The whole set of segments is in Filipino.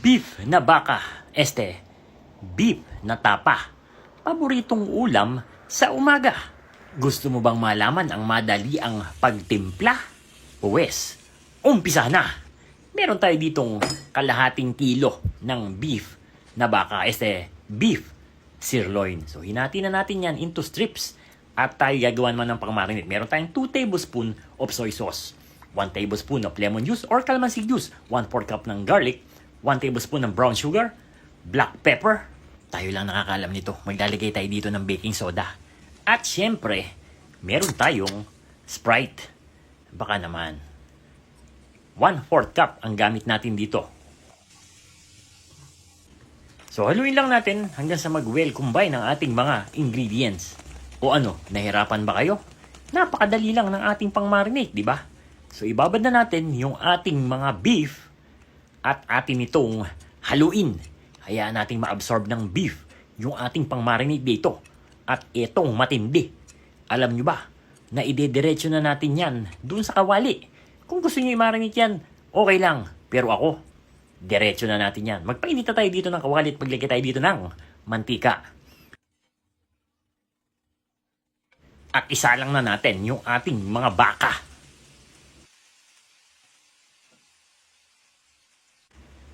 Beef na baka, beef na tapa. Paboritong ulam sa umaga. Gusto mo bang malaman ang madali ang pagtimpla? Uwes, umpisa na! Meron tayo ditong kalahating kilo ng beef na baka, beef sirloin. So, hinati na natin yan into strips at tayo gagawan man ng pang-marinate. Meron tayong 2 tablespoon of soy sauce, 1 tablespoon of lemon juice or calamansi juice, 1/4 cup ng garlic, 1 tablespoon ng brown sugar, black pepper. Tayo lang nakakaalam nito. Maglalagay tayo dito ng baking soda. At syempre, meron tayong Sprite. Baka naman. 1/4 cup ang gamit natin dito. So, haluin lang natin hanggang sa mag-well combine ang ating mga ingredients. O ano, nahirapan ba kayo? Napakadali lang ng ating pang-marinate, di ba? So, ibabad na natin yung ating mga beef at atin itong haluin. Hayaan nating ma-absorb ng beef yung ating pang-marinate dito. At itong matindi. Alam nyo ba na idediretso na natin yan dun sa kawali? Kung gusto nyo i-marinate yan, okay lang. Pero ako, diretso na natin yan. Magpainit na tayo dito ng kawali at maglagay tayo dito ng mantika. At isa lang na natin yung ating mga baka.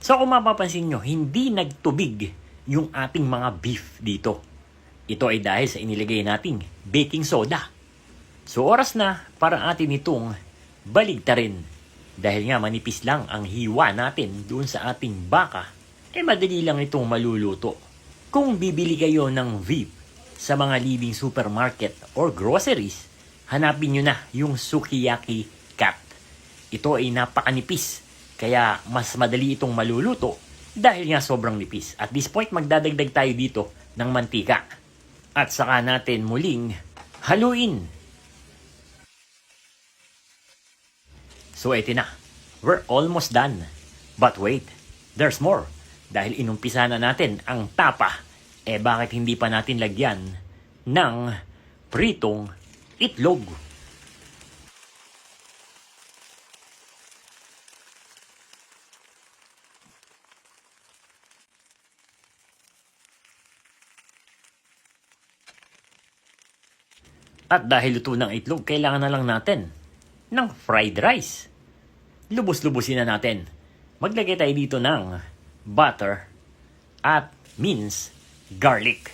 So kung mapapansin nyo, hindi nagtubig yung ating mga beef dito. Ito ay dahil sa inilagay nating baking soda. So oras na para atin itong baligtarin. Dahil nga manipis lang ang hiwa natin doon sa ating baka, madali lang itong maluluto. Kung bibili kayo ng beef sa mga leading supermarket or groceries, hanapin nyo na yung sukiyaki cut. Ito ay napakanipis. Kaya mas madali itong maluluto dahil nga sobrang nipis. At this point, magdadagdag tayo dito ng mantika. At saka natin muling haluin. So ito na. We're almost done. But wait, there's more. Dahil inumpisa na natin ang tapa, bakit hindi pa natin lagyan ng pritong itlog? At dahil luto ng itlog, kailangan na lang natin ng fried rice. Lubos-lubusin na natin. Maglagay tayo dito ng butter at minced garlic.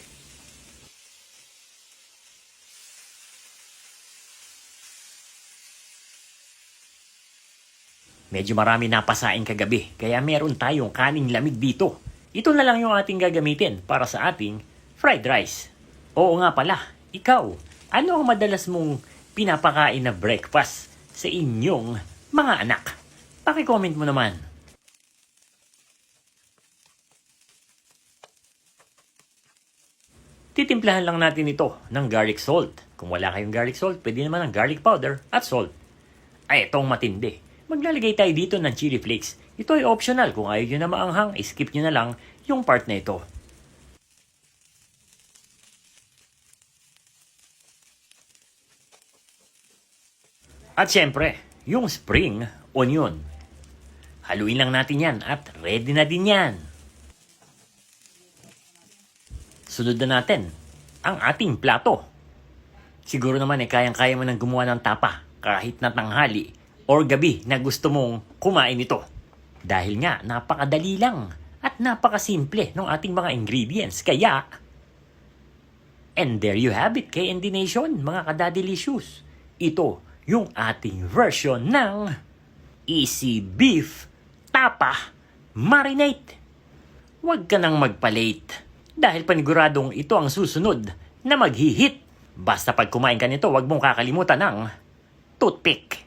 Medyo marami napasain kagabi, kaya meron tayong kaning lamig dito. Ito na lang yung ating gagamitin para sa ating fried rice. Oo nga pala, ikaw, ano ang madalas mong pinapakain na breakfast sa inyong mga anak? Paki-comment mo naman. Titimplahan lang natin ito ng garlic salt. Kung wala kayong garlic salt, pwede naman ng garlic powder at salt. Ay, itong matindi. Maglalagay tayo dito ng chili flakes. Ito ay optional. Kung ayaw nyo na maanghang, skip nyo na lang yung part na ito. At syempre, yung spring onion. Haluin lang natin yan at ready na din yan. Sunod na natin ang ating plato. Siguro naman kayang-kaya mo nang gumawa ng tapa kahit na tanghali or gabi na gusto mong kumain ito. Dahil nga napakadali lang at napakasimple ng ating mga ingredients. Kaya, and there you have it, KND Nation, mga kadadelicious. Ito yung ating version ng Easy Beef Tapa Marinate. Huwag ka nang magpa-late dahil paniguradong ito ang susunod na mag-hit. Basta pag kumain ka nito, huwag mong kakalimutan ng toothpick.